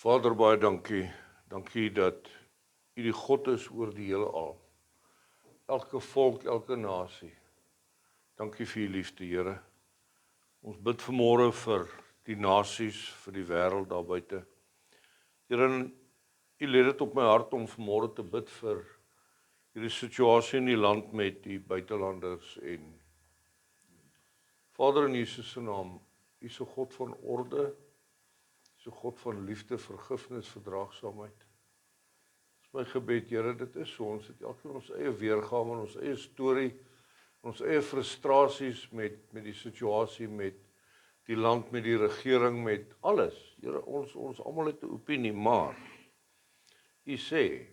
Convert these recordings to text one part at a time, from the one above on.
Vader, baie dankie. Dankie dat U die God is oor die hele al. Elke volk, elke nasie. Dankie vir U liefde, Here. Ons bid vanmôre vir die nasies, vir die wêreld daar buite. Here, U lê dit op my hart om vanmôre te bid vir hierdie situasie in die land met die buitelanders en Vader, in Jesus se naam, U is 'n God van orde, U is 'n God van liefde, vergifnis, verdraagsaamheid. Dit is my gebed, Here, dit is so, ons het elkeen ons eie weergawe, ons eie storie, ons eie frustrasies met die situasie, met die land, met die regering, met alles. Here, ons almal het 'n opinie, maar U sê,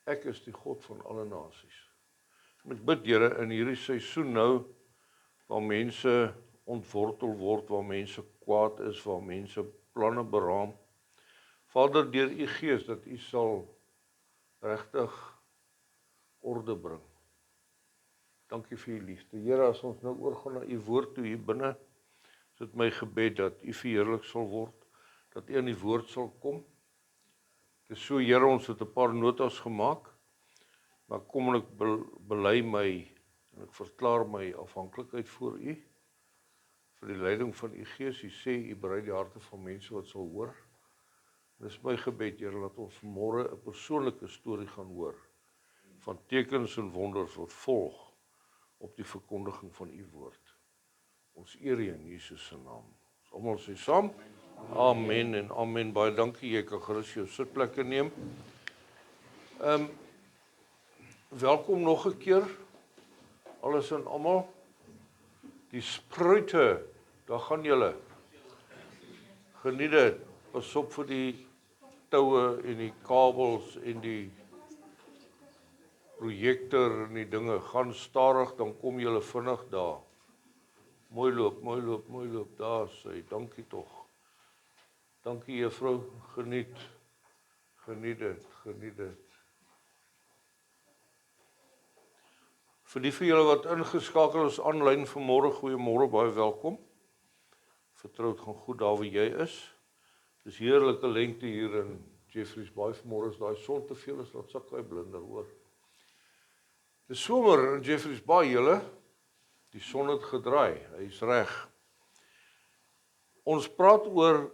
ek is die God van alle nasies. Ek bid, Here, in hierdie seisoen nou, waar mense ontwortel word, waar mense kwaad is, waar mense planne beraam. Vader, deur U Gees, dat U sal regtig orde bring. Dankie vir U liefde. Here, as ons nou oorgaan na U woord toe hier binne, is dit my gebed dat U verheerlik sal word, dat U aan die woord sal kom. Dit is so, Here, ons het 'n paar notas gemaak, maar kom en ek bely my en ek verklaar my afhanklikheid voor U, vir die leiding van U Gees. U sê, U berei die harte van mense wat sal hoor. Dit is my gebed, Here, dat ons vanmôre 'n persoonlike storie gaan hoor, van tekens en wonders wat volg op die verkondiging van U woord. Ons eer U in Jesus se naam. Ons almal sê saam, amen en amen. Baie dankie, jy kan gerus jou sitplekke neem. Welkom nog 'n keer, alles en almal. Die spruite, daar gaan julle. Geniet dit. Pas op vir die toue en die kabels en die projektor en die dinge. Gaan stadig, dan kom julle vinnig daar. Mooi loop, mooi loop, mooi loop. Daar sê, dankie tog. Dankie juffrou, geniet. Geniet dit, geniet dit. Vir die van julle wat ingeskakel is aanlyn vanmôre, goeiemôre, baie welkom. Vertrou dit gaan goed daar waar jy is. Dis heerlike lengte hier in Jeffreys Bay vanmôre, as daai son te veel is, laat sak hy blinder, hoor. Dis somer in Jeffreys Bay, julle. Die son het gedraai, hy's reg. Ons praat oor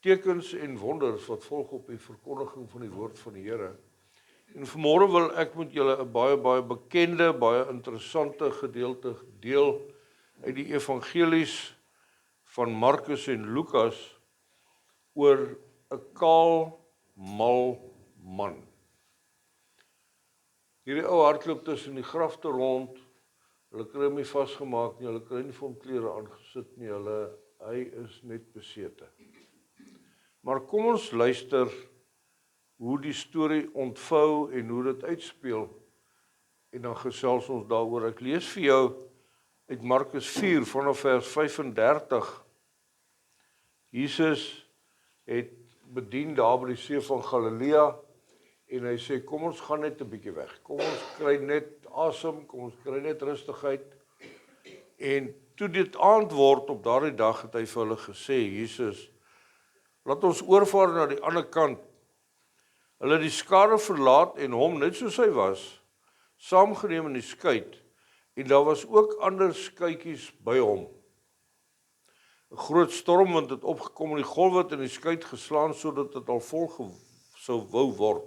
tekens en wonders wat volg op die verkondiging van die woord van die Here. En vanmôre wil ek met julle 'n baie bekende, baie interessante gedeelte deel uit die evangelies van Markus en Lukas oor 'n kaal, mal man. Hierdie ou hardloop tussen die grafte rond, hulle kry hom nie vasgemaak nie, hulle kry nie vir hom klere aangesit nie, hy is net besete. Maar kom ons luister hoe die storie ontvou en hoe dit uitspeel, en dan gesels ons daaroor. Ek lees vir jou uit Markus 4 vanaf vers 35. Jesus het bedien daar by die see van Galilea, en hy sê, kom ons gaan net 'n bietjie weg, kom ons kry net asem, kom ons kry net rustigheid. En toe dit aand word op daardie dag, het hy vir hulle gesê, Jesus, laat ons oorvaar na die ander kant. Hulle het die skare verlaat en hom, net soos hy was, saamgeneem in die skuit, en daar was ook ander skuitjies by hom. 'n Groot stormwind het opgekom en die golwe het in die skuit geslaan, sodat dit al vol sou wou word.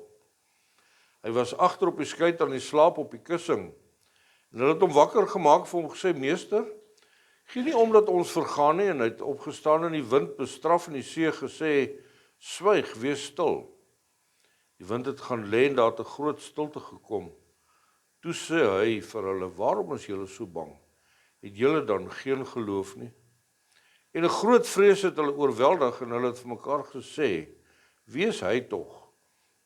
Hy was agter op die skuit aan die slaap op die kussing, en hulle het hom wakker gemaak vir hom gesê, Meester, gee nie om dat ons vergaan nie, en hy het opgestaan en die wind bestraf en die see gesê, swyg, wees stil. Die wind het gaan lê en daar het 'n groot stilte gekom. Toe sê hy vir hulle, waarom is julle so bang? Het julle dan geen geloof nie? En 'n groot vrees het hulle oorweldig en hulle het vir mekaar gesê, wie is hy tog,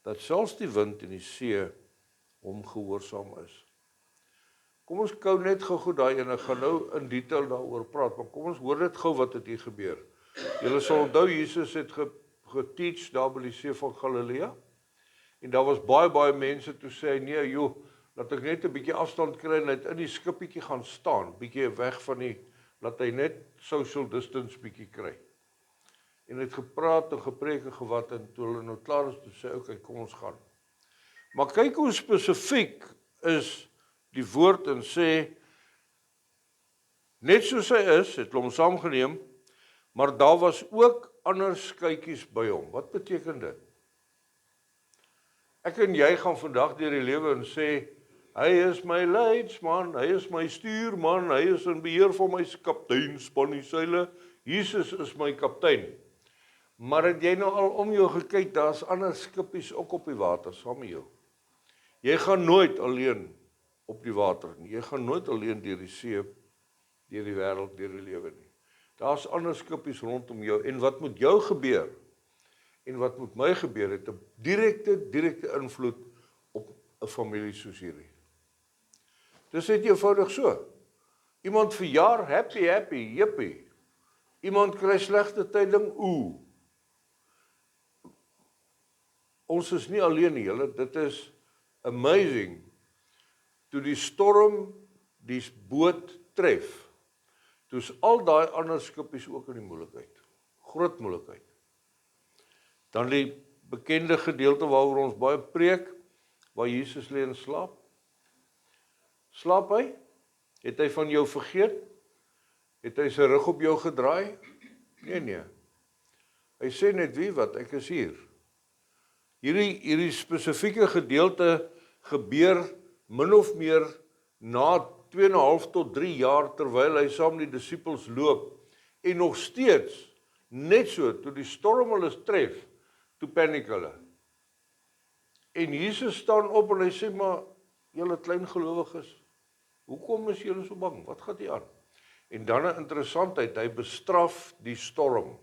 dat selfs die wind en die see hom gehoorsaam is? Kom ons kou net gou daai en ek gaan nou in detail daaroor praat, maar kom ons hoor net gou wat het hier gebeur. Julle sal onthou, Jesus het geteach daar by die see van Galilea, en daar was baie mense, toe sê hy, nee joh, laat ek net 'n bietjie afstand kry en net in die skippietjie gaan staan, bietjie weg van die, laat hy net social distance bietjie kry. en het gepraat en gepreek en gewat, en toe hulle nou klaar is, toe sê, okay, kom ons gaan. Maar kyk hoe spesifiek is die woord en sê, net soos hy is, het hulle hom saamgeneem, maar daar was ook ander skytjies by hom. Wat beteken dit? Ek en jy gaan vandag deur die lewe en sê, hy is my leidsman, hy is my stuurman, hy is in beheer van my kapteinspan die seile, Jesus is my kaptein. Maar het jy nou al om jou gekyk, daar's ander skippies ook op die water, saam met jou. Jy gaan nooit alleen op die water nie, jy gaan nooit alleen deur die see, deur die wêreld, deur die lewe nie. Daar's ander skippies rondom jou, en wat moet jou gebeur, en wat moet my gebeur, het 'n direkte invloed op 'n familie soos hierdie. Dis net eenvoudig so. Iemand verjaar, happy, jippie. Iemand kry slegte tyding, Ons is nie alleen nie, julle, dit is amazing. Toe die storm die boot tref, toe is al daai ander skippies ook in die moeilikheid. Groot moeilikheid. Dan die bekende gedeelte waaroor ons baie preek, waar Jesus lê en slaap. Slaap hy? Het hy van jou vergeet? Het hy sy rug op jou gedraai? Nee. Hy sê net, wie wat, ek is hier. Hierdie spesifieke gedeelte gebeur min of meer na 2,5 tot 3 jaar terwyl hy saam met die disippels loop, en nog steeds, net so, toe die storm hulle tref, toe paniek hulle. En Jesus staan op en hy sê, maar julle klein gelowiges, hoekom is julle so bang? Wat gaan hier aan? En dan 'n interessantheid, hy bestraf die storm.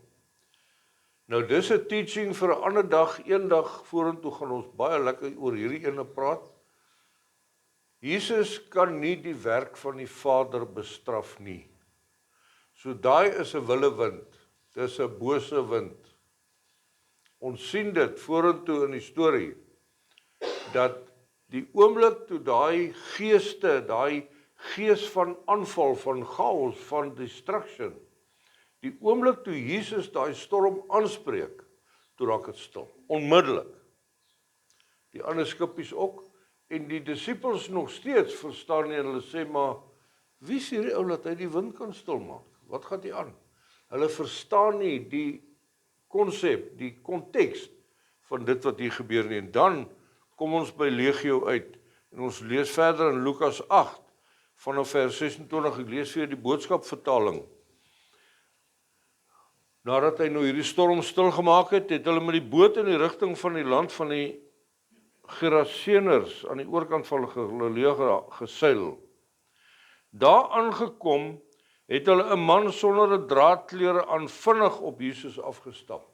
Nou dis 'n teaching vir 'n ander dag, een dag vorentoe gaan ons baie lekker oor hierdie ene praat. Jesus kan nie die werk van die Vader bestraf nie. So daai is 'n willewind, dis 'n bose wind. Ons sien dit vorentoe in die storie, dat die oomblik toe daai geeste, daai gees van aanval, van chaos, van destruction, die oomblik toe Jesus daai storm aanspreek, toe raak dit stil, onmiddellik. Die ander skippies ook, en die disippels nog steeds verstaan nie, en hulle sê, maar wie is hierdie ou dat hy die wind kan stilmaak? Wat gaan hier aan? Hulle verstaan nie die konsep, die konteks van dit wat hier gebeur nie. En dan kom ons by Legio uit, en ons lees verder in Lukas 8, vanaf vers 26, ek lees vir die boodskapvertaling. Nadat hy nou hierdie storm stilgemaak het, het hulle met die boot in die rigting van die land van die Geraseners aan die oorkant van Galilea geseil. Daar aangekom, het hulle 'n man sonder 'n draadklere aan vinnig op Jesus afgestap.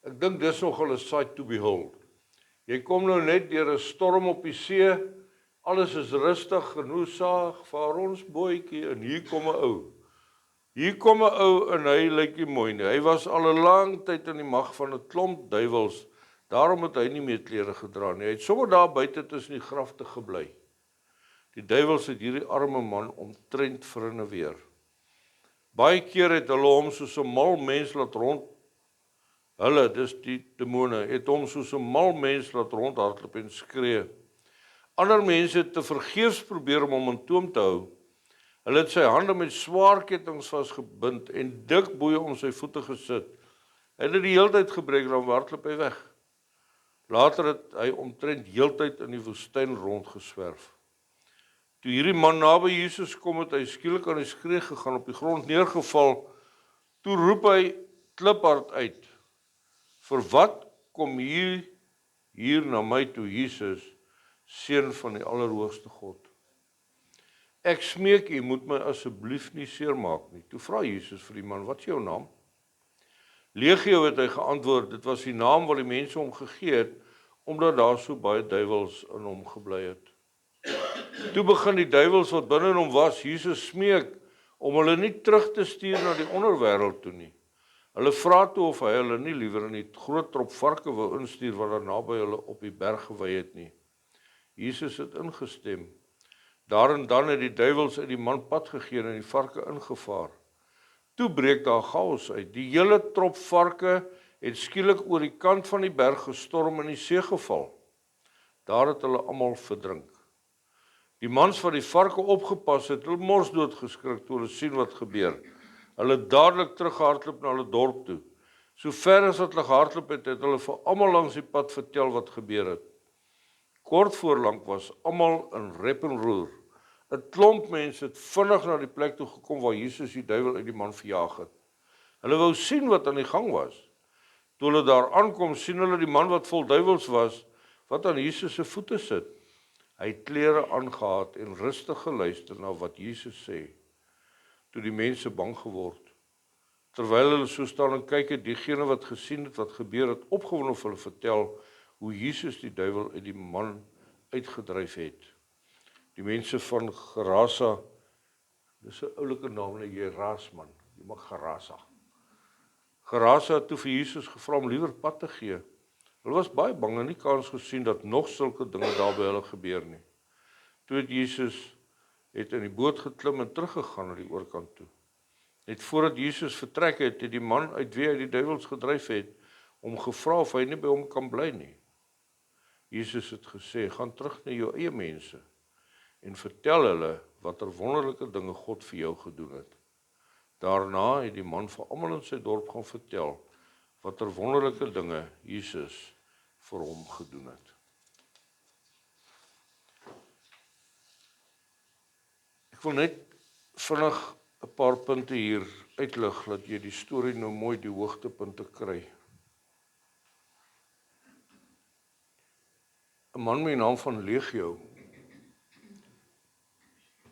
Ek dink dis nogal 'n sight to behold. Jy kom nou net deur 'n storm op die see, alles is rustig, genoegsaag, vaar ons bootjie, en hier kom 'n ou. Hier kom 'n ou en hy lyk nie mooi nie. Hy was al 'n lang tyd in die mag van 'n klomp duiwels, daarom het hy nie meer klere gedra nie. Hy het sommer daar buite tussen die grafte gebly. Die duiwels het hierdie arme man omtrent verinneweer. Baie keer het hulle hom soos 'n mal mens laat rond. Hulle, dis die demone, het hom soos 'n mal mens laat rondhardloop en skree. Ander mense het te vergeefs probeer om hom in toom te hou. Hulle het sy hande met swaar kettinge vasgebind en dik boeie om sy voete gesit. Hy het dit die heeltyd gebreek en dan hardloop hy weg. Later het hy omtrent heeltyd in die woestyn rondgeswerf. Toe hierdie man naby Jesus kom, het hy skielik aan die skree gegaan, op die grond neergeval. Toe roep hy kliphard uit: "Vir wat kom hier na my toe, Jesus, seun van die Allerhoogste God? Ek smeek u, moet my asseblief nie seermaak nie." Toe vra Jesus vir die man: "Wat is jou naam?" Legio, het hy geantwoord, dit was die naam wat die mense hom gegee het, omdat daar so baie duiwels in hom gebly het. Toe begin die duiwels wat binne in hom was, Jesus smeek om hulle nie terug te stuur na die onderwêreld toe nie. Hulle vra toe of hy hulle nie liewer in die groot trop varke wou instuur wat daar naby hulle op die berg gewy het nie. Jesus het ingestem. Daar en dan het die duiwels uit die man pad gegee en die varke ingevaar. Toe breek daar chaos uit. Die hele trop varke het skielik oor die kant van die berg gestorm in die see geval. Daar het hulle almal verdrink. Die mans wat die varke opgepas het, hulle morsdood geskrik toe hulle sien wat gebeur. Hulle het dadelik teruggehardloop na hulle dorp toe. So ver as wat hulle gehardloop het, het hulle vir almal langs die pad vertel wat gebeur het. Kort voorlank was almal in rep en roer. 'n Klomp mense het vinnig na die plek toe gekom waar Jesus die duiwel uit die man verjaag het. Hulle wou sien wat aan die gang was. Toe hulle daar aankom, sien hulle die man wat vol duiwels was, wat aan Jesus se voete sit. Hy het klere aangehad en rustig geluister na wat Jesus sê. Toe die mense bang geword. Terwyl hulle so staan en kyk, het diegene wat gesien het wat gebeur het, opgewonde vir hulle vertel hoe Jesus die duiwel uit die man uitgedryf het. Die mense van Gerasa, dis 'n oulike naam, jy Raasman, jy mag Gerasa. Gerasa het toe vir Jesus gevra om liewer pad te gee. Hulle was baie bang en nie kans gesien dat nog sulke dinge daar by hulle gebeur nie. Toe het Jesus in die boot geklim en teruggegaan na die oorkant toe. Net voordat Jesus vertrek het, het die man uit wie hy die duiwels gedryf het, hom gevra of hy nie by hom kan bly nie. Jesus het gesê, gaan terug na jou eie mense en vertel hulle watter wonderlike dinge God vir jou gedoen het. Daarna het die man vir almal in sy dorp gaan vertel watter wonderlike dinge Jesus vir hom gedoen het. Ek wil net vinnig 'n paar punte hier uitlig, dat jy die storie nou mooi die hoogtepunte kry. 'n Man met die naam van Legio.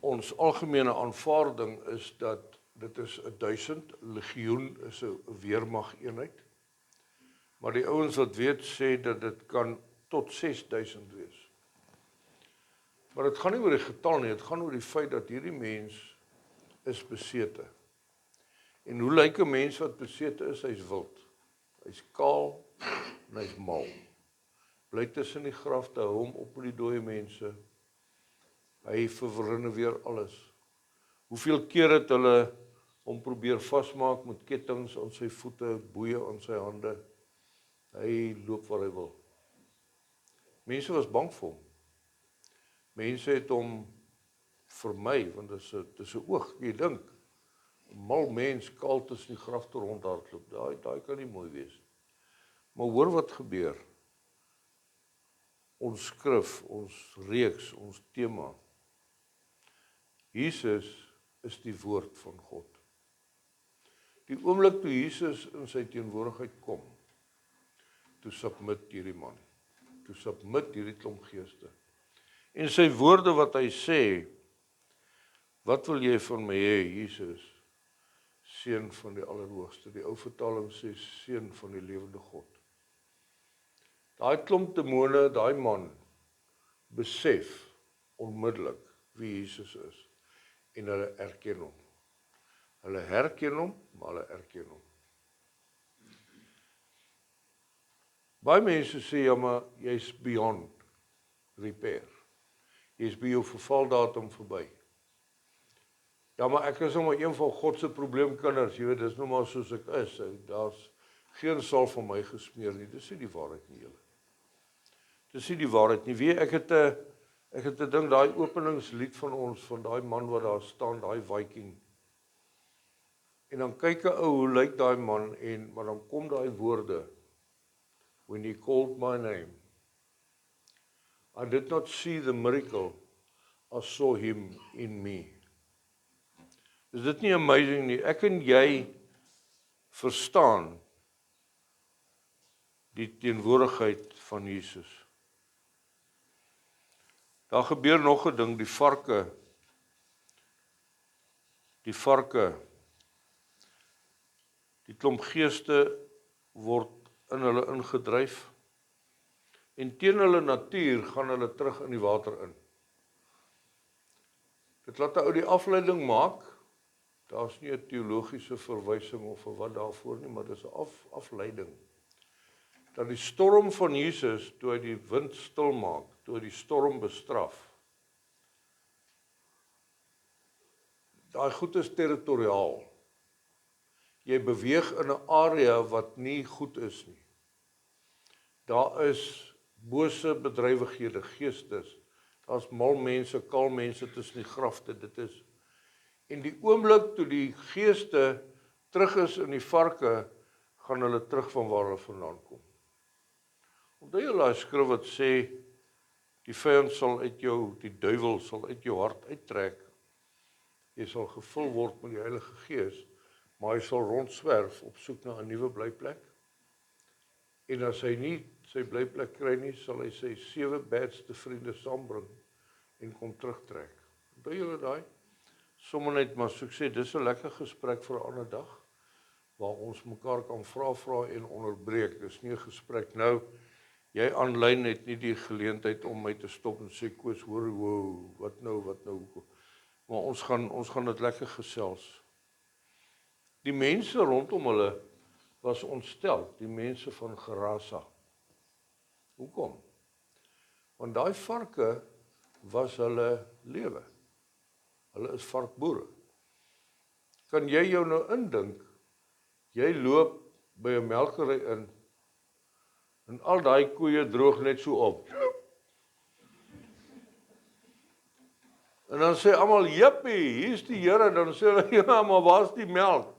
Ons algemene aanvaarding is dat dit is 1000, legioen is 'n weermag eenheid. Maar die ouens wat weet sê dat dit kan tot 6000 wees. Maar dit gaan nie oor die getal nie, dit gaan oor die feit dat hierdie mens is besete. En hoe lyk 'n mens wat besete is? Hy's wild. Hy's kaal en hy's mal. Bly tussen die grafte, hou hom op met die dooie mense. Hy verwrinne weer alles. Hoeveel keer het hulle hom probeer vasmaak met kettinge aan sy voete, boeie aan sy hande. Hy loop waar hy wil. Mense was bang vir hom. Mense het hom vermy, want dit is 'n oog, jy dink. 'n Mal mens kaal tussen die grafte rondhardloop. Daai kan nie mooi wees. Maar hoor wat gebeur. Ons skrif, ons reeks, ons tema. Jesus is die woord van God. Die oomblik toe Jesus in sy teenwoordigheid kom, toe submit hierdie man. Toe submit hierdie klomp geeste. En sy woorde wat hy sê, wat wil jy van my hê, Jesus, seun van die Allerhoogste? Die ou vertaling sê seun van die lewende God. Daai klomp demone, daai man besef onmiddellik wie Jesus is en hulle erken hom. Hulle herken hom, maar hulle erken hom. Baie mense sê, ja, maar jy's beyond repair. Jy's by jou vervaldatum verby. Ja, maar ek is nou maar een van God se probleemkinders, jy weet, dis nou maar soos ek is. Daar's geen salf van my gesmeer nie. Dis nie die waarheid nie, julle. Dis nie die waarheid nie. Weet, ek het 'n ding, daai openingslied van ons, van daai man wat daar staan, daai Viking. En dan kyk 'n ou, hoe lyk daai man, maar dan kom daai woorde, when he called my name, I did not see the miracle, I saw him in me. Is dit nie amazing nie? Ek en jy verstaan die teenwoordigheid van Jesus. Daar gebeur nog 'n ding, die varke, die klomp geeste word in hulle ingedryf, en teen hulle natuur gaan hulle terug in die water in. Dit laat 'n ou die afleiding maak, daar's nie 'n teologiese verwysing of wat daarvoor nie, maar dis 'n afleiding. Dat die storm van Jesus, toe hy die wind stil maak, toe hy die storm bestraf, daai goed is territoriaal. jy beweeg in 'n area wat nie goed is nie. Daar is bose bedrywighede, geestes. Daar's mal mense, kaal mense tussen die grafte, dit is. En die oomblik toe die geeste terug is in die varke, gaan hulle terug van waar hulle vandaan kom. Onthou jy daai skrif wat sê, die vyand sal uit jou, die duiwel sal uit jou hart uittrek. Jy sal gevul word met die Heilige Gees, maar hy sal rondswerf op soek na 'n nuwe blyplek. En as hy nie sy blyplek kry nie, sal hy sy 7 beste vriende saambring en kom terugtrek. Onthou julle daai? Sommige net maar so ek sê, dis 'n lekker gesprek vir 'n ander dag, waar ons mekaar kan vra en onderbreek. Dis nie 'n gesprek nou. Jy aanlyn het nie die geleentheid om my te stop en sê, Koos, hoor, wow, wat nou. Maar ons gaan dit lekker gesels. Die mense rondom hulle was ontstel, die mense van Gerasa. Hoekom? Want daai varke was hulle lewe. Hulle is varkboere. Kan jy jou nou indink, jy loop by 'n melkery in, en al daai koeie droog net so op. En dan sê almal, jippie, hier's die Here, dan sê hulle, ja, maar waar's die melk?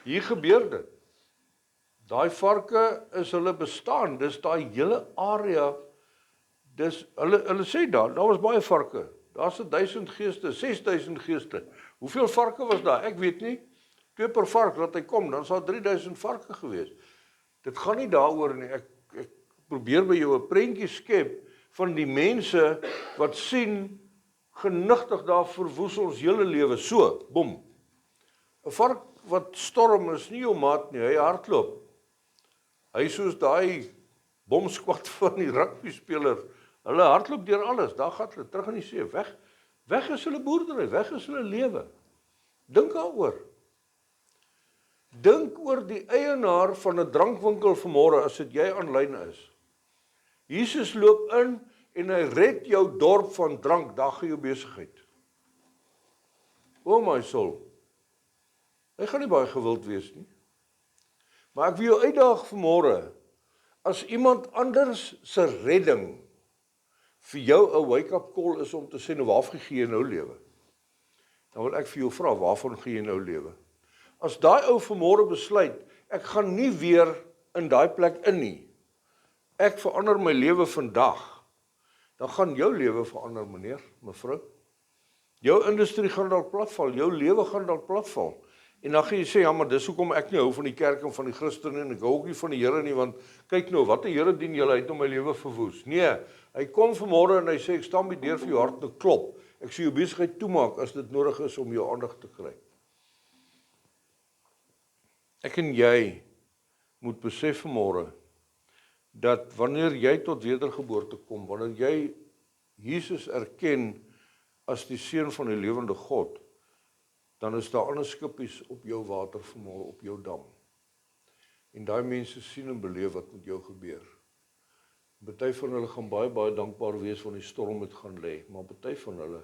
Hier gebeur dit. Daai varke is hulle bestaan, dis daai hele area, hulle sê daar was baie varke, daar's 1000 geeste, 6000 geeste. Hoeveel varke was daar? Ek weet nie, 2 per vark, laat hy kom, dan sal 3000 varke gewees. Dit gaan nie daaroor nie, ek probeer by jou 'n prentjie skep van die mense wat sien, genigtig daar verwoes ons hele lewe, so, bom. 'n Vark wat storm is nie jou maat nie, hy hardloop. Hy soos daai bomskwad van die rugbyspeler, hulle hardloop deur alles, daar gaan hulle terug in die see, weg is hulle boerdery, weg is hulle lewe. Dink daaroor. Dink oor die eienaar van 'n drankwinkel vanmôre, as dit jy aanlyn is. Jesus loop in en hy red jou dorp van drank, daar gaan jou besigheid. O my soul. Hy gaan nie baie gewild wees nie. Maar ek wil jou uitdaag vanmôre, as iemand anders se redding vir jou 'n wake-up call is om te sê, nou waarvan gee jy nou lewe? Dan wil ek vir jou vra, waarvan gee jy nou lewe? As daai ou vanmôre besluit, ek gaan nie weer in daai plek in nie, ek verander my lewe vandag, dan gaan jou lewe verander, meneer, mevrou. Jou industrie gaan dalk platval, jou lewe gaan dalk platval. En dan gaan jy sê, ja, maar dis hoekom ek nie hou van die kerk en van die Christene en ek hou ook nie van die Here nie, want kyk nou, wat 'n Here dien julle, hy het nou my lewe verwoes. Nee, hy kom vanmôre en hy sê, ek staan by die deur vir jou hart te klop. Ek sê jou besigheid toemaak as dit nodig is om jou aandag te kry. Ek en jy moet besef vanmôre dat wanneer jy tot wedergeboorte kom, wanneer jy Jesus erken as die seun van die lewende God, dan is daar ander skippies op jou water vanmôre, op jou dam. En daai mense sien en beleef wat met jou gebeur. Party van hulle gaan baie dankbaar wees want die storm het gaan lê, maar party van hulle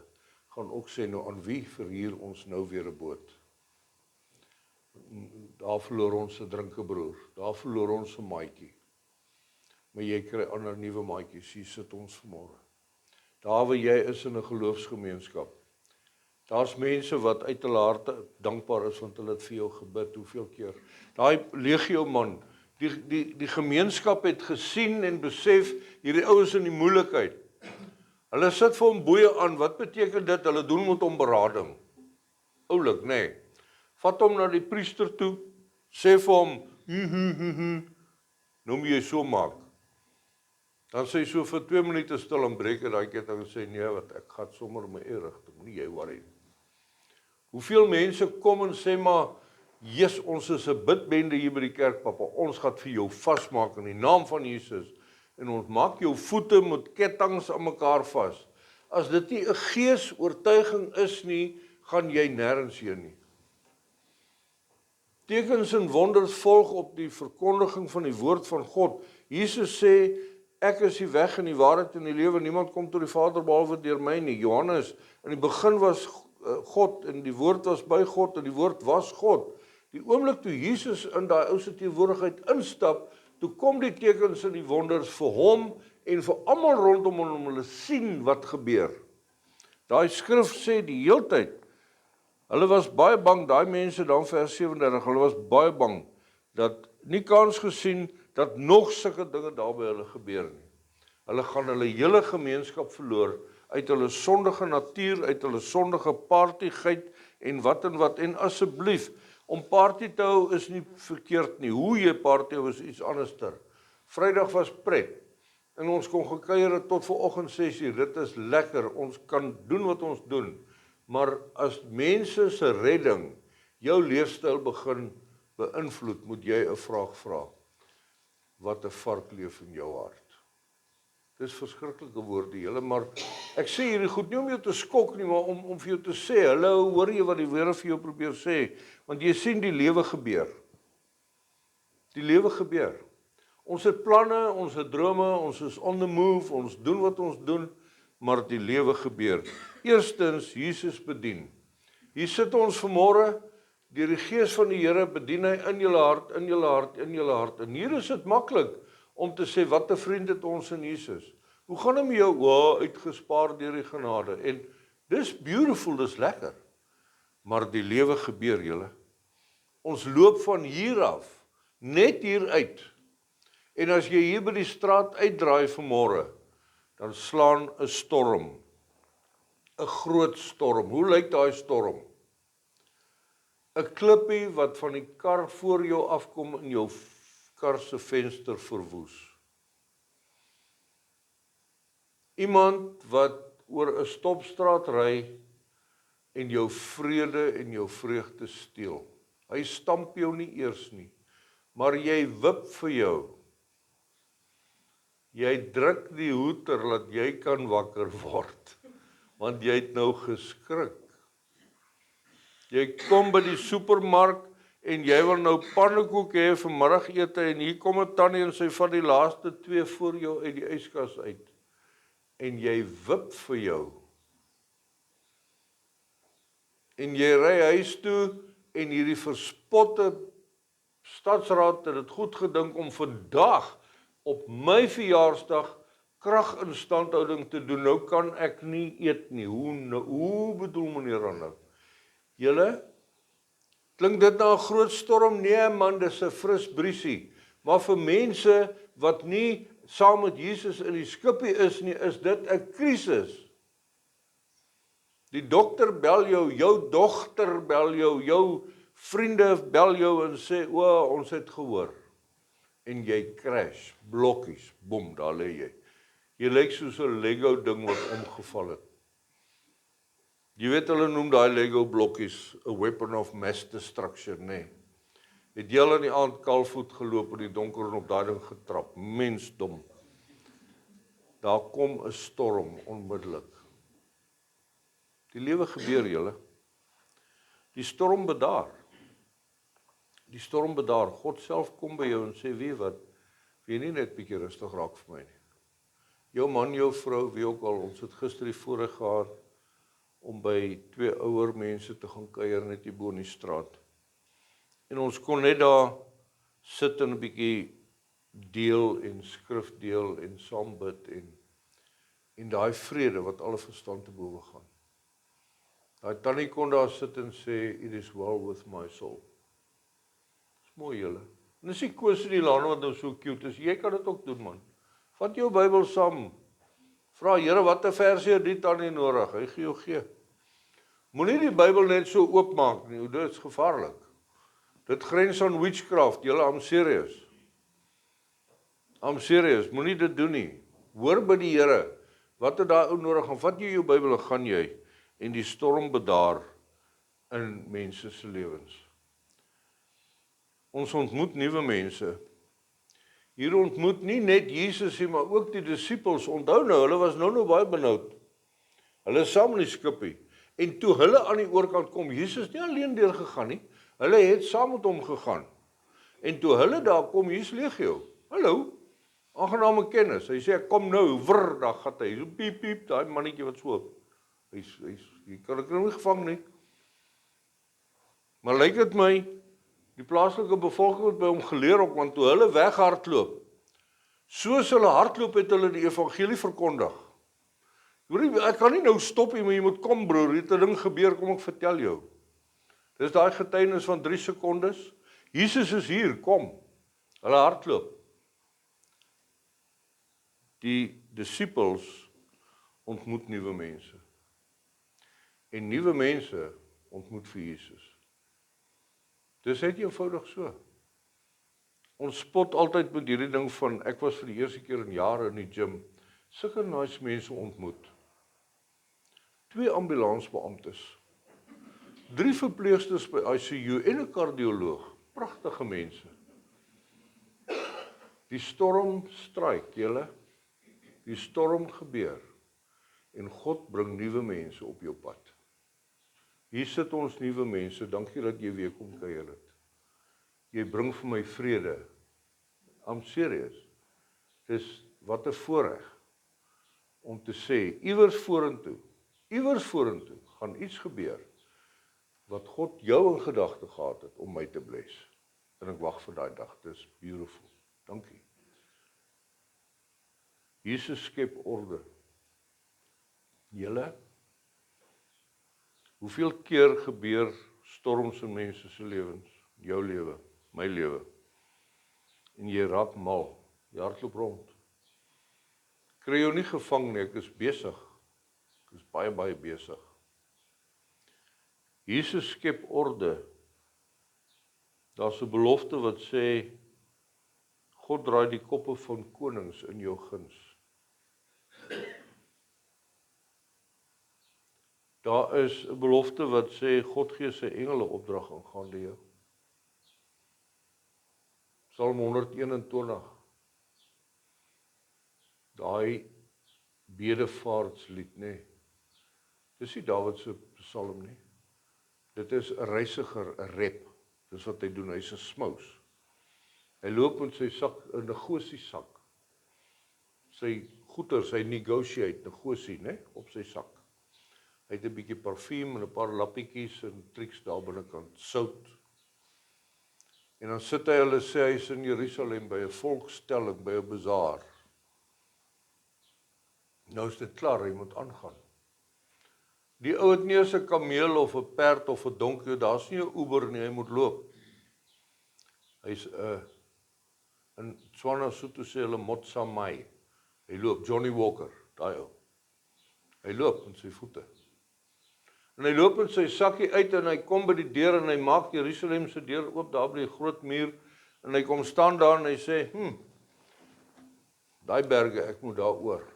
gaan ook sê, nou aan wie verhuur ons nou weer 'n boot? Daar verloor ons 'n drinkebroer, daar verloor ons 'n maatjie. Maar jy kry ander nuwe maatjies, hier sit ons vanmôre. Daar waar jy is in 'n geloofsgemeenskap. Daar's mense wat uit hulle harte dankbaar is want hulle het vir jou gebid, hoeveel keer. Daai legio man, die gemeenskap het gesien en besef, hierdie ouens in die moeilikheid. Hulle sit vir hom boeye aan, wat beteken dit? Hulle doen met hom berading. Oulik, nee. Vat hom na die priester toe, sê vir hom, nou moet jy so maak. Dan sê hy so vir 2 minute stil en breek daai ketting en sê, nee, wat, ek gaan sommer my eie rigting, moenie jy worry. Hoeveel mense kom en sê maar, Jesus, ons is 'n bidbende hier by die kerk, papa, ons gaan vir jou vasmaak in die naam van Jesus, en ons maak jou voete met kettinge aan mekaar vas. As dit nie 'n geesoortuiging is nie, gaan jy nêrens heen nie. Tekens en wonders volg op die verkondiging van die woord van God. Jesus sê, ek is die weg en die waarheid en die lewe, niemand kom tot die Vader behalwe deur my nie. Johannes, in die begin was God en die woord was by God en die woord was God. Die oomblik toe Jesus in daai ou se teenwoordigheid instap, toe kom die tekens en die wonders vir hom en vir almal rondom hom om hulle sien wat gebeur. Daai skrif sê die heeltyd, hulle was baie bang, daai mense dan vers 37, hulle was baie bang, dat nie kans gesien, dat nog sulke dinge daar by hulle gebeur nie. Hulle gaan hulle hele gemeenskap verloor, uit hulle sondige natuur, uit hulle sondige partygheid, en en asseblief, om party te hou is nie verkeerd nie, hoe jy party hou is iets anderster. Vrydag was pret, en ons kon gekuier het tot vanoggend 6:00, dit is lekker, ons kan doen wat ons doen, maar as mense se redding jou leefstyl begin beïnvloed, moet jy 'n vraag vra. Wat 'n vark leef in jou hart? Dis verskriklike woorde, julle, maar ek sê hierdie goed nie om jou te skok nie, maar om vir jou te sê, hallo, hoor jy wat die Here vir jou probeer sê, want jy sien die lewe gebeur. Die lewe gebeur. Ons het planne, ons het drome, ons is on the move, ons doen wat ons doen, maar die lewe gebeur. Eerstens, Jesus bedien. Hier sit ons vanmôre, deur die Gees van die Here bedien hy in julle hart, in julle hart, in julle hart. En hier is dit maklik om te sê, wat 'n vriend het ons in Jesus. Hoe gaan dit met jou? Uitgespaar deur die genade. En dis beautiful, dis lekker. Maar die lewe gebeur, julle. Ons loop van hier af, net hier uit. En as jy hier by die straat uitdraai vanmôre, dan slaan 'n storm. 'n Groot storm. Hoe lyk daai storm? 'n Klippie wat van die kar voor jou afkom en jou kar se venster verwoes. Iemand wat oor 'n stopstraat ry en jou vrede en jou vreugde steel. Hy stamp jou nie eers nie, maar jy wip vir jou. Jy druk die hoeter dat jy kan wakker word, want jy het nou geskrik. Jy kom by die supermark en jy wil nou pannekoek hê vir middagete en hier kom 'n tannie en sy vat die laaste 2 voor jou uit die yskas uit. En jy wip vir jou. En jy ry huis toe en hierdie verspotte stadsraad het dit goed gedink om vandag op my verjaarsdag kraginstandhouding te doen. Nou kan ek nie eet nie. Hoe bedoel meneer Randall? Julle, klink dit na 'n groot storm? Nee man, dis 'n fris briesie. Maar vir mense wat nie saam met Jesus in die skippie is nie, is dit 'n krisis. Die dokter bel jou, jou dogter bel jou, jou vriende bel jou en sê, ons het gehoor. En jy crash, blokkies, boem, daar lê jy. Jy lyk soos 'n Lego ding wat omgeval het. Jy weet hulle noem daai Lego blokkies 'n weapon of mass destruction, nee. Het jy al in die aand kaalvoet geloop in die donker en op daai ding getrap? Mensdom. Daar kom 'n storm onmiddellik. Die lewe gebeur, julle. Die storm bedaar. Die storm bedaar. God self kom by jou en sê, wie wat? Wil jy nie net bietjie rustig raak vir my nie? Jou man, jou vrou, wie ook al, ons het gister die voorreg gehad om by 2 ouer mense te gaan kuier net hier bo in die straat. En ons kon net daar sit en 'n bietjie deel en skrif deel en saam bid en daai vrede wat alle verstand te bowe gaan. Daai tannie kon daar sit en sê, it is well with my soul. Dis mooi, julle. En dis die Koos in die laan wat nou so cute is. Jy kan dit ook doen, man. Vat jou Bybel saam. Vra, Here, wat 'n versie het die tannie nodig? Hy gee jou gee. Moenie die Bybel net so oopmaak nie, dit is gevaarlik. Dit grens aan witchcraft, julle, I'm serious. I'm serious, moenie dit doen nie. Hoor by die Here, wat het daai ou nodig? Gaan vat jy jou Bybel en gaan jy en die storm bedaar in mense se lewens. Ons ontmoet nuwe mense. Hier ontmoet nie net Jesus nie, maar ook die disippels. Onthou nou, hulle was nou baie benoud. Hulle is saam in die skippie. En toe hulle aan die oorkant kom, Jesus nie alleen deur gegaan nie. Hulle het saam met hom gegaan. En toe hulle daar kom, hier's legio. Hallo. Aangename kennis. Hy sê kom nou, wrr, daar gaan hy. So piep piep, daai mannetjie wat so. Hy kan ek nou nie gevang nie. Maar lyk dit my Die plaaslike bevolking het by hom geleer ook, want toe hulle weghardloop, soos hulle hardloop het hulle die evangelie verkondig. Hoorie, ek kan nie nou stop nie, maar jy moet kom broer, hier het 'n ding gebeur, kom ek vertel jou. Dis daai getuienis van 3 sekondes. Jesus is hier, kom. Hulle hardloop. Die disippels ontmoet nuwe mense. En nuwe mense ontmoet vir Jesus. Dis net eenvoudig so. Ons spot altyd met hierdie ding van, ek was vir die eerste keer in jare in die gym, sulke nice mense ontmoet. 2 ambulansbeamptes, 3 verpleegsters by ICU en 'n kardioloog, pragtige mense. Die storm stryk, julle, die storm gebeur, en God bring nuwe mense op jou pad. Hier sit ons nuwe mense, dankie dat jy weer kom kuier het. Jy bring vir my vrede. I'm serious. Dis wat 'n voorreg om te sê, iewers vorentoe gaan iets gebeur wat God jou in gedagte gehad het om my te bless. En ek wag vir daai dag. Dis beautiful. Dankie. Jesus skep orde. Julle, hoeveel keer gebeur storms in mense se lewens, jou lewe, my lewe, en jy raak mal, jy hardloop rond. Kry jou nie gevang nie, ek is besig, ek is baie besig. Jesus skep orde. Daar's 'n belofte wat sê, God draai die koppe van konings in jou guns. Daar is 'n belofte wat sê, God gee sy engele opdrag aangaande jou. Psalm 121, daai bedevaartslied, nê. Dis nie Dawid se psalm nie. Dit is 'n reisiger, 'n rep. Dis wat hy doen, hy's 'n smous. Hy loop met sy sak, 'n negosiesak. Sy goeder, hy negosie, né, op sy sak. Hy het 'n bietjie parfuum en 'n paar lappietjies en triks daar binnekant, sout. En dan sit hy, hulle sê hy is in Jerusalem by 'n volkstelling, by 'n bazaar. Nou is dit klaar, hy moet aangaan. Die ou het nie eens 'n kameel of 'n perd of 'n donkie, daar's nie 'n Uber nie, hy moet loop. Hy's in Sesotho sê hulle Motsamai. Hy loop, Johnny Walker, daai ou. Hy loop met sy voete. En hy loop met sy sakkie uit en hy kom by die deur en hy maak Jerusalem se deur oop daar by die groot muur en hy kom staan daar en hy sê, daai berge, ek moet daar oor.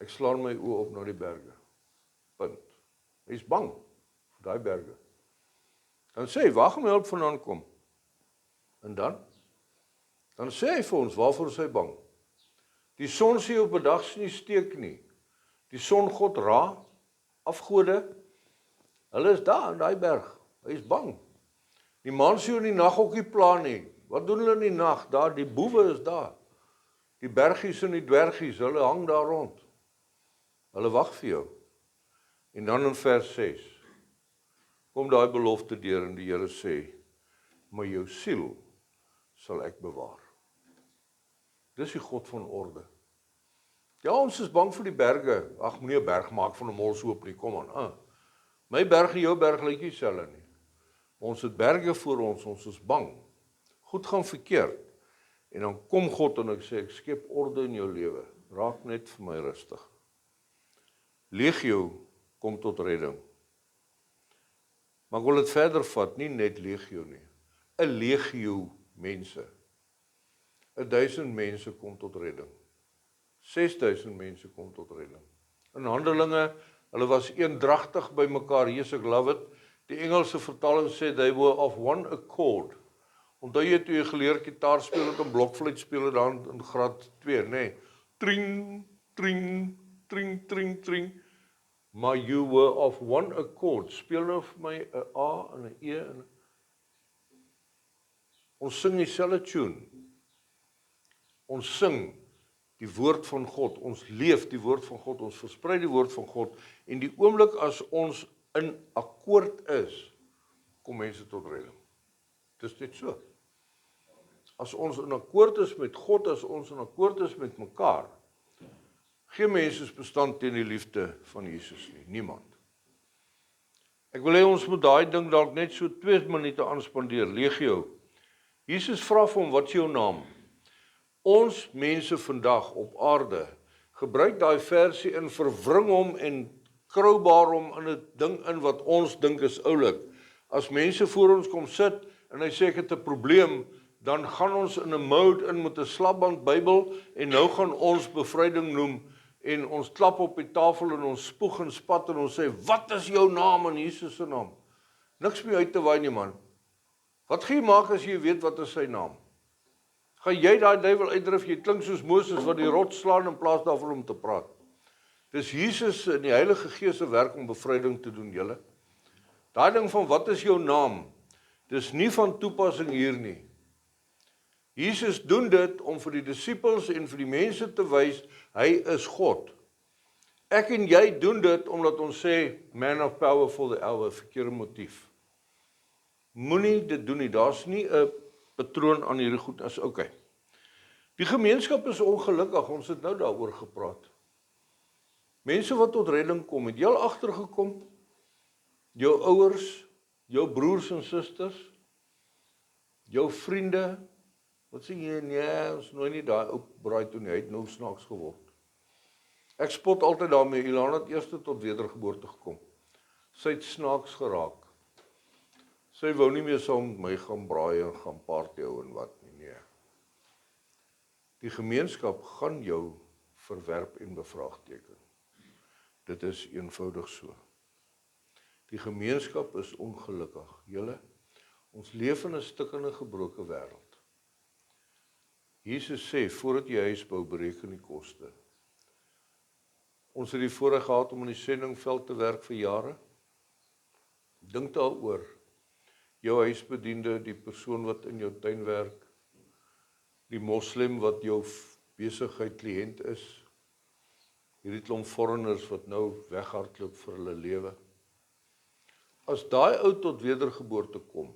Ek slaan my oë op na die berge. Punt. Hy is bang vir daai berge. Dan sê hy, waar gaan my hulp vandaan kom? En dan sê hy vir ons, waarvoor is hy bang? Die son sê op 'n dag nie steek nie. Die son God Ra, afgode, hulle is daar in daai berg. Hy is bang. Die maan sê in die nag ook nie pla nie. Wat doen hulle in die nag? Daar, die boewe is daar. Die bergies en die dwergies, hulle hang daar rond. Hulle wag vir jou. En dan in vers 6, kom daai belofte deur en die Here sê, maar jou siel sal ek bewaar. Dis die God van orde. Ja, ons is bang vir die berge. Ag, moenie 'n berg maak van 'n molshoop nie, kom aan. My berg en jou berg lyk nie dieselfde nie. Ons het berge voor ons is bang. Goed gaan verkeerd. En dan kom God en ek sê, ek skep orde in jou lewe. Raak net vir my rustig. Legio kom tot redding. Maar ek wil dit verder vat, nie net legio nie. 'n legio mense. 1000 mense kom tot redding. 6000 mense kom tot redding. In Handelinge, hulle was eendragtig by mekaar. Yes, ek love it. Die Engelse vertaling sê, they were of one accord. Onthou jy toe jy geleer gitaar speel het en blokfluit speel het dan in graad 2, nê? Tring, tring, tring, tring, tring. Maar you were of one accord. Speel nou vir my 'n A en 'n E. Ons sing dieselfde tune. Ons sing die woord van God. Ons leef die woord van God. Ons versprei die woord van God. En die oomblik as ons in akkoord is, kom mense tot redding. Dis net so. As ons in akkoord is met God, as ons in akkoord is met mekaar, geen mens is bestand teen die liefde van Jesus nie, niemand. Ek wil hê ons moet daai ding dalk net so 2 minute aanspandeer, legio. Jesus vra vir hom, wat is jou naam? Ons mense vandag op aarde, gebruik daai versie in, verwring hom en kroubaar hom in 'n ding in wat ons dink is oulik. As mense voor ons kom sit en hy sê ek het 'n probleem, dan gaan ons in 'n mode in met 'n slapband Bybel en nou gaan ons bevryding noem en ons klap op die tafel en ons spoeg en spat en ons sê, wat is jou naam in Jesus se naam? Niks meer uit te waai nie, man. Wat gaan jy maak as jy weet wat is sy naam? Gaan jy daai duiwel uitdrif? Jy klink soos Moses wat die rots slaan in plaas daarvan om te praat. Dis Jesus en die Heilige Gees se werk om bevryding te doen, julle. Daai ding van wat is jou naam? Dis nie van toepassing hier nie. Jesus doen dit om vir die disippels en vir die mense te wys, hy is God. Ek en jy doen dit omdat ons sê, man of power for the hour, verkeerde motief. Moenie dit doen nie, daar's nie 'n patroon aan hierdie goed as okay. Die gemeenskap is ongelukkig, ons het nou daaroor gepraat. Mense wat tot redding kom, het jy al agtergekom? Jou ouers, jou broers en susters, jou vriende, wat sê jy, nee, ons nooi nie daai ou braai toe nie, hy het nou snaaks geword. Ek spot altyd daarmee, Ilana het eers tot wedergeboorte gekom. Sy het snaaks geraak. Sy wou nie meer saam met my gaan braai en gaan party hou en wat nie, nee. Die gemeenskap gaan jou verwerp en bevraagteken. Dit is eenvoudig so. Die gemeenskap is ongelukkig. Julle, ons leef in 'n stikkende gebroke wêreld. Jesus sê, voordat jy huis bou, bereken die koste. Ons het die voorreg gehad om in die sendingveld te werk vir jare. Dink daaroor. Jou huisbediende, die persoon wat in jou tuin werk, die moslim wat jou besigheid kliënt is, hierdie klomp foreigners wat nou weghardloop vir hulle lewe. As daai ou tot wedergeboorte kom,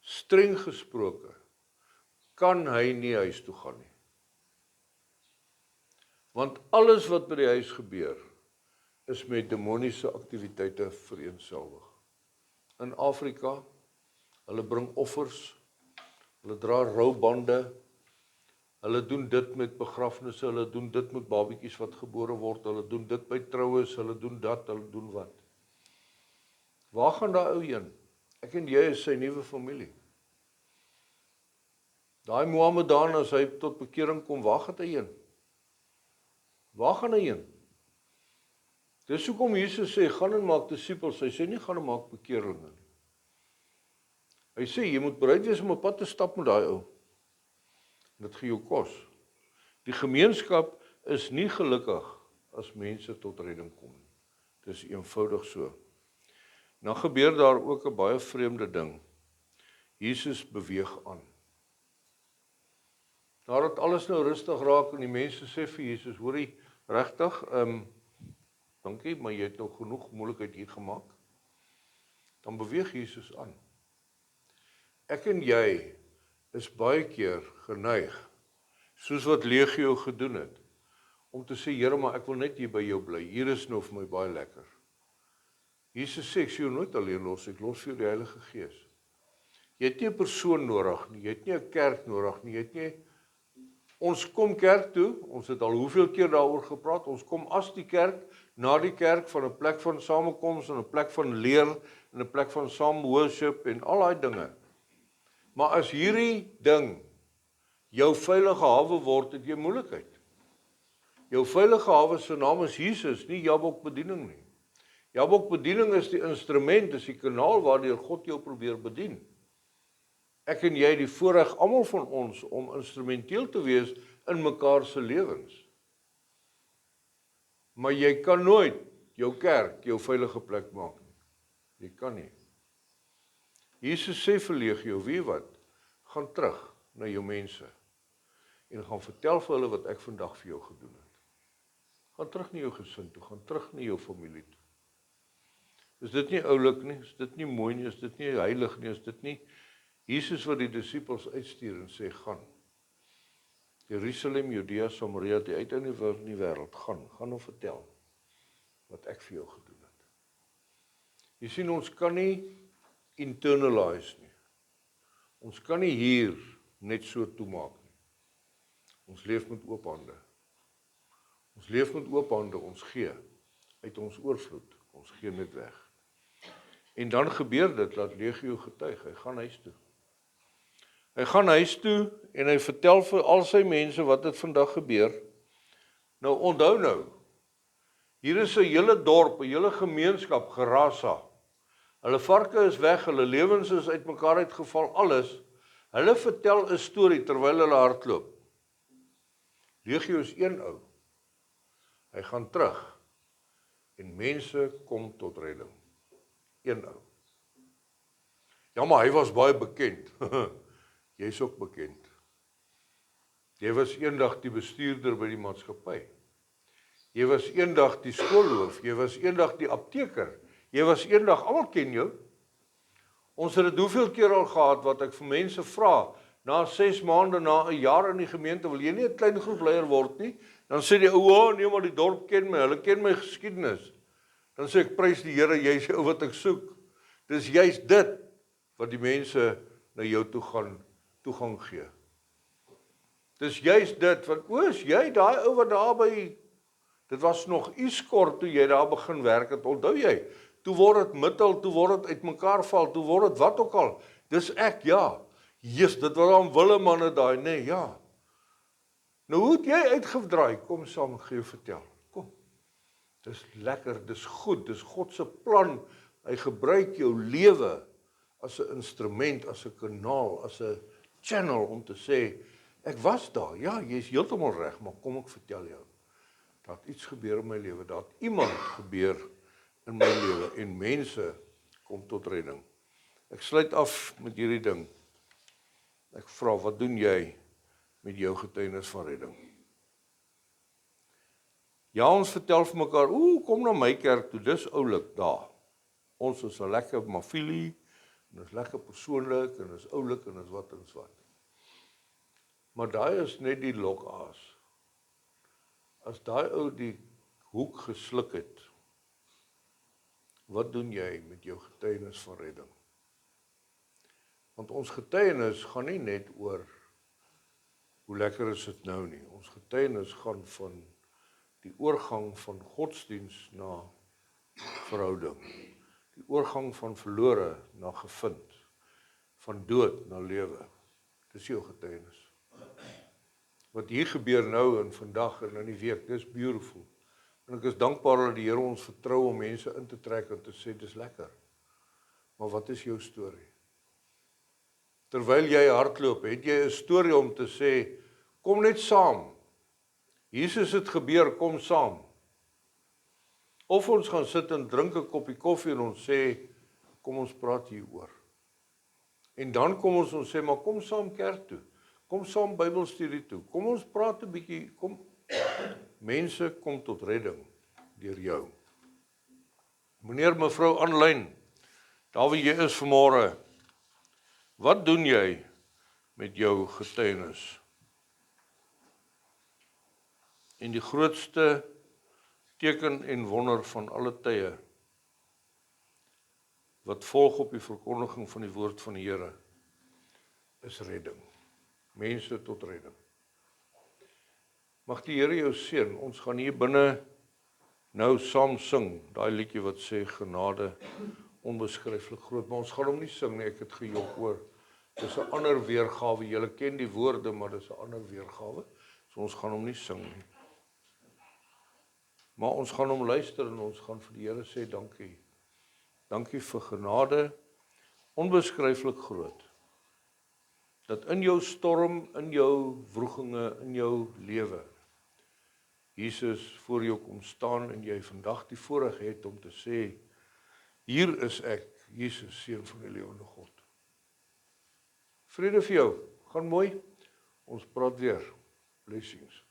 streng gesproke, kan hy nie huis toe gaan nie. Want alles wat by die huis gebeur, is met demoniese aktiwiteite vereenselwig. In Afrika, hulle bring offers, hulle dra roubande, hulle doen dit met begrafnisse, hulle doen dit met babietjies wat gebore word, hulle doen dit by troues, hulle doen dat, hulle doen wat. Waar gaan daai ou heen? Ek en jy is sy nuwe familie. Daai Mohammedaan, as hy tot bekering kom, waar gaan hy heen? Waar gaan hy heen? Dis hoekom Jesus sê, gaan en maak disippels. Hy sê nie, gaan en maak bekeerlinge nie. Hy sê, jy moet bereid wees om 'n pad te stap met daai ou. Dit gaan jou kos. Die gemeenskap is nie gelukkig as mense tot redding kom nie. Dis eenvoudig so. Dan gebeur daar ook 'n baie vreemde ding. Jesus beweeg aan. Nadat alles nou rustig raak en die mense sê vir Jesus, hoorie, regtig, dankie, maar jy het nou genoeg moeilikheid hier gemaak. Dan beweeg Jesus aan. Ek en jy is baie keer geneig, soos wat Legio gedoen het, om te sê, Here, maar ek wil net hier by jou bly. Hier is nou vir my baie lekker. Jesus sê, ek sê jou nooit alleen los, ek los vir jou die Heilige Gees. Jy het nie 'n persoon nodig nie, jy het nie 'n kerk nodig nie, jy het nie. Ons kom kerk toe, ons het al hoeveel keer daaroor gepraat, ons kom as die kerk, na die kerk, van 'n plek van samekoms, en 'n plek van leer, en 'n plek van saam worship, en al daai dinge. Maar as hierdie ding jou veilige hawe word, het jy moeilikheid. Jou veilige hawe se naam is Jesus, nie Jabok bediening nie. Jabok bediening is die instrument, is die kanaal waardeur God jou probeer bedien. Ek en jy die voorreg, almal van ons, om instrumenteel te wees in mekaar se lewens. Maar jy kan nooit jou kerk jou veilige plek maak nie. Jy kan nie. Jesus sê vir Legio, weet wat? Gaan terug na jou mense en gaan vertel vir hulle wat ek vandag vir jou gedoen het. Gaan terug na jou gesin toe, gaan terug na jou familie toe. Is dit nie oulik nie? Is dit nie mooi nie? Is dit nie heilig nie? Is dit nie Jesus wat die disippels uitstuur en sê, gaan. Jerusalem, Judea, Samaria, die uiteinde van die wêreld, gaan nou vertel wat ek vir jou gedoen het. Jy sien, ons kan nie internalize nie. Ons kan nie hier net so toemaak nie. Ons leef met oop hande. Ons leef met oop hande, ons gee uit ons oorvloed, ons gee net weg. En dan gebeur dit, dat Legio getuig, hy gaan huis toe. Hy gaan huis toe en hy vertel vir al sy mense wat het vandag gebeur. Nou onthou nou, hier is 'n hele dorp, 'n hele gemeenskap, Gerasa. Hulle varke is weg, hulle lewens is uitmekaar uitgeval, alles. Hulle vertel 'n storie terwyl hulle hardloop. Legio is een ou. Hy gaan terug en mense kom tot redding. Een ou. Ja, maar hy was baie bekend. Jy is ook bekend. Jy was eendag die bestuurder by die maatskappy. Jy was eendag die skoolhoof, jy was eendag die apteker. Jy was eendag, almal ken jou. Ons het dit hoeveel keer al gehad wat ek vir mense vra, na 6 maande, na 'n jaar in die gemeente, wil jy nie 'n klein groepleier word nie? Dan sê die ou, nee, maar die dorp ken my, hulle ken my geskiedenis. Dan sê ek, prys die Here, jy is die ou wat ek soek. Dis juist dit wat die mense na jou toegang gee. Dis juist dit, want is jy daai ou wat daar by, dit was nog Iskor toe jy daar begin werk het, onthou jy? Toe word dit mittel, toe word dit uitmekaar val, toe word dit wat ook al. Dis ek, ja. Jesus, dit was aan Willemanne daai, nee, ja. Nou hoe het jy uitgedraai? Kom saam, ek gaan jou vertel. Kom. Dis lekker, dis goed, dis God se plan. Hy gebruik jou lewe as 'n instrument, as 'n kanaal, as 'n channel om te sê, ek was daar, ja, jy is heeltemal reg, maar kom ek vertel jou. Daar het iets gebeur in my lewe, daar het iemand gebeur in my lewe en mense kom tot redding. Ek sluit af met hierdie ding. Ek vra, wat doen jy met jou getuienis van redding? Ja, ons vertel vir mekaar, kom na my kerk toe, dis oulik daar. Ons is 'n lekker mafilie, en is lekker persoonlik, en is oulik, en is wat. Maar daai is net die lokaas. As daai ou die hoek gesluk het, wat doen jy met jou getuienis van redding? Want ons getuienis gaan nie net oor hoe lekker is dit nou nie. Ons getuienis gaan van die oorgang van godsdiens na verhouding. Die oorgang van verlore na gevind. Van dood na lewe. Dis jou getuienis. Wat hier gebeur nou en vandag en in die week, dis beautiful. En ek is dankbaar dat die Here ons vertrou om mense in te trek en te sê, dis lekker. Maar wat is jou storie? Terwyl jy hardloop, het jy 'n storie om te sê, kom net saam. Jesus het gebeur, kom saam. Of ons gaan sit en drink 'n koppie koffie en ons sê, kom ons praat hieroor. En dan kom ons sê, maar kom saam kerk toe. Kom saam Bybelstudie toe. Kom ons praat 'n bietjie, kom. Mense kom tot redding deur jou. Meneer, mevrou aanlyn, daar waar jy is vanmôre, wat doen jy met jou getuienis? En die grootste teken en wonder van alle tye, wat volg op die verkondiging van die woord van die Here, is redding. Mense tot redding. Mag die Here jou seën. Ons gaan hier binne nou saam sing, daai liedjie wat sê genade onbeskryflik groot, maar ons gaan hom nie sing nie, ek het gejok oor. Dis 'n ander weergawe. Julle ken die woorde, maar dis 'n ander weergawe. So ons gaan hom nie sing nie. Maar ons gaan hom luister en ons gaan vir die Here sê dankie. Dankie vir genade onbeskryflik groot. Dat in jou storm, in jou wroeginge, in jou lewe, Jesus voor jou kom staan en jy vandag die voorreg het om te sê, hier is ek, Jesus, seun van die lewende God. Vrede vir jou, gaan mooi, ons praat weer, blessings.